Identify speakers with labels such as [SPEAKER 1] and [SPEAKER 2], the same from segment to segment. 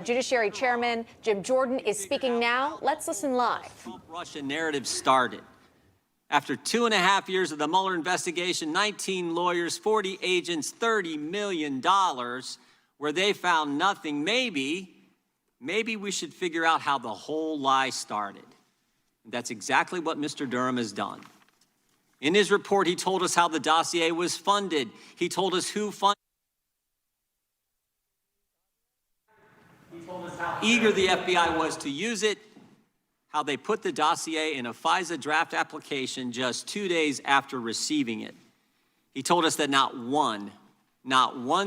[SPEAKER 1] Judiciary Chairman Jim Jordan is speaking now. Let's listen live.
[SPEAKER 2] Trump-Russia narrative started. After 2.5 years of the Mueller investigation, 19 lawyers, 40 agents, $30 million, where they found nothing, maybe we should figure out how the whole lie started. That's exactly what Mr. Durham has done. In his report, he told us how the dossier was funded. He told us who funded. He told us how eager the FBI was to use it, how they put the dossier in a FISA draft application just 2 days after receiving it. He told us that not one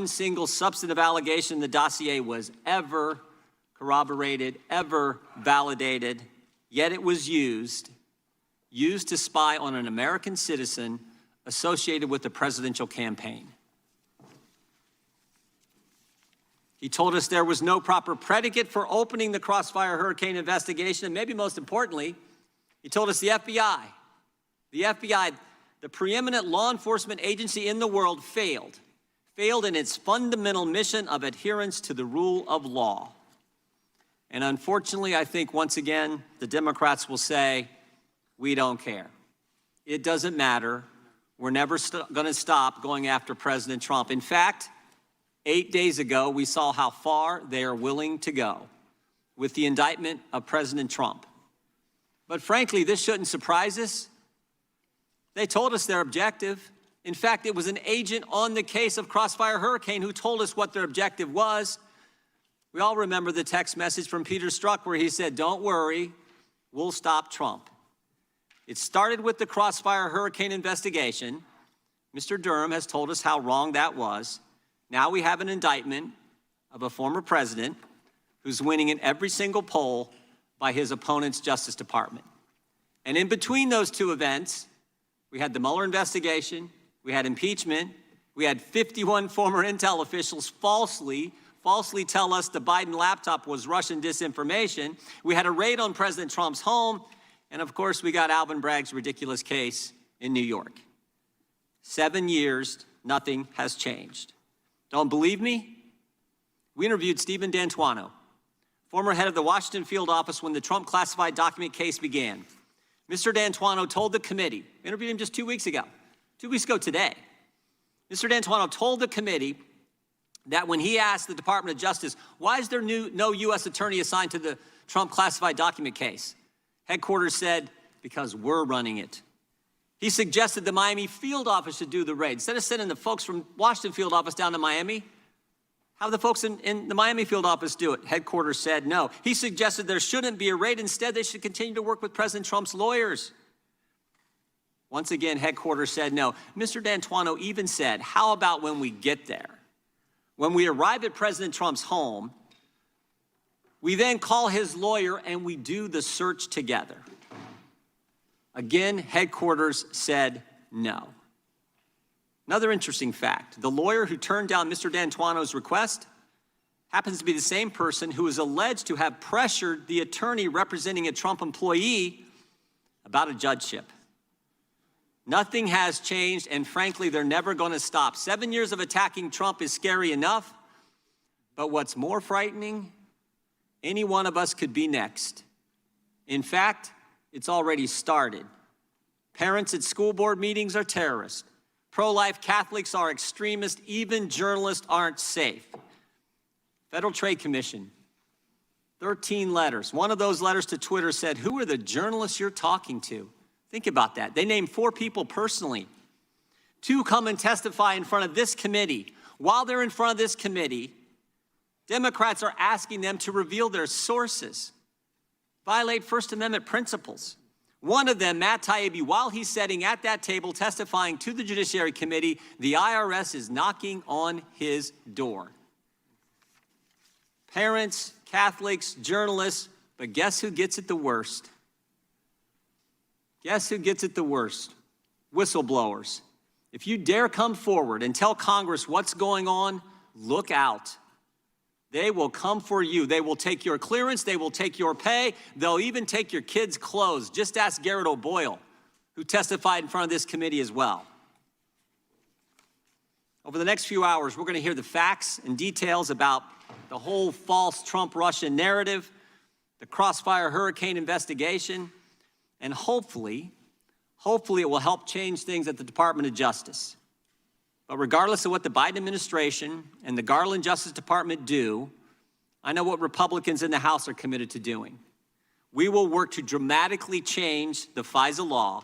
[SPEAKER 2] single substantive allegation in the dossier was ever corroborated, ever validated, yet it was used to spy on an American citizen associated with the presidential campaign. He told us there was no proper predicate for opening the Crossfire Hurricane investigation, and maybe most importantly, he told us the FBI, the preeminent law enforcement agency in the world, failed in its fundamental mission of adherence to the rule of law. And unfortunately, I think once again, the Democrats will say, we don't care. It doesn't matter. We're never going to stop going after President Trump. In fact, 8 days ago, we saw how far they are willing to go with the indictment of President Trump. But frankly, this shouldn't surprise us. They told us their objective. In fact, it was an agent on the case of Crossfire Hurricane who told us what their objective was. We all remember the text message from Peter Strzok where he said, "Don't worry, we'll stop Trump." It started with the Crossfire Hurricane investigation. Mr. Durham has told us how wrong that was. Now we have an indictment of a former president who's winning in every single poll by his opponent's Justice Department. And in between those two events, we had the Mueller investigation, we had impeachment, we had 51 former intel officials falsely tell us the Biden laptop was Russian disinformation. We had a raid on President Trump's home, and of course we got Alvin Bragg's ridiculous case in New York. 7 years, nothing has changed. Don't believe me? We interviewed Stephen D'Antuono, former head of the Washington field office when the Trump classified document case began. Mr. D'Antuono told the committee, interviewed him just 2 weeks ago today. Mr. D'Antuono told the committee that when he asked the Department of Justice, why is there no U.S. attorney assigned to the Trump classified document case? Headquarters said, because we're running it. He suggested the Miami field office should do the raid. Instead of sending the folks from Washington field office down to Miami, have the folks in the Miami field office do it. Headquarters said no. He suggested there shouldn't be a raid. Instead, they should continue to work with President Trump's lawyers. Once again, headquarters said no. Mr. D'Antuono even said, how about when we get there? When we arrive at President Trump's home, we then call his lawyer and we do the search together. Again, headquarters said no. Another interesting fact, the lawyer who turned down Mr. D'Antuono's request happens to be the same person who is alleged to have pressured the attorney representing a Trump employee about a judgeship. Nothing has changed, and frankly, they're never going to stop. 7 years of attacking Trump is scary enough, but what's more frightening, any one of us could be next. In fact, it's already started. Parents at school board meetings are terrorists. Pro-life Catholics are extremists. Even journalists aren't safe. Federal Trade Commission, 13 letters. One of those letters to Twitter said, who are the journalists you're talking to? Think about that. They named 4 people personally. 2 come and testify in front of this committee. While they're in front of this committee, Democrats are asking them to reveal their sources, violate First Amendment principles. One of them, Matt Taibbi, while he's sitting at that table testifying to the Judiciary Committee, the IRS is knocking on his door. Parents, Catholics, journalists, but guess who gets it the worst? Guess who gets it the worst? Whistleblowers. If you dare come forward and tell Congress what's going on, look out. They will come for you. They will take your clearance. They will take your pay. They'll even take your kids' clothes. Just ask Garrett O'Boyle, who testified in front of this committee as well. Over the next few hours, we're going to hear the facts and details about the whole false Trump-Russian narrative, the Crossfire Hurricane investigation, and hopefully it will help change things at the Department of Justice. But regardless of what the Biden administration and the Garland Justice Department do, I know what Republicans in the House are committed to doing. We will work to dramatically change the FISA law,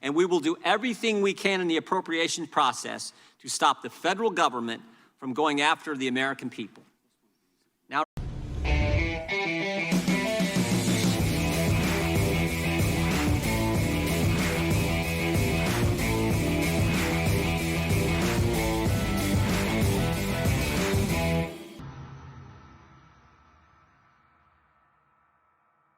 [SPEAKER 2] and we will do everything we can in the appropriations process to stop the federal government from going after the American people.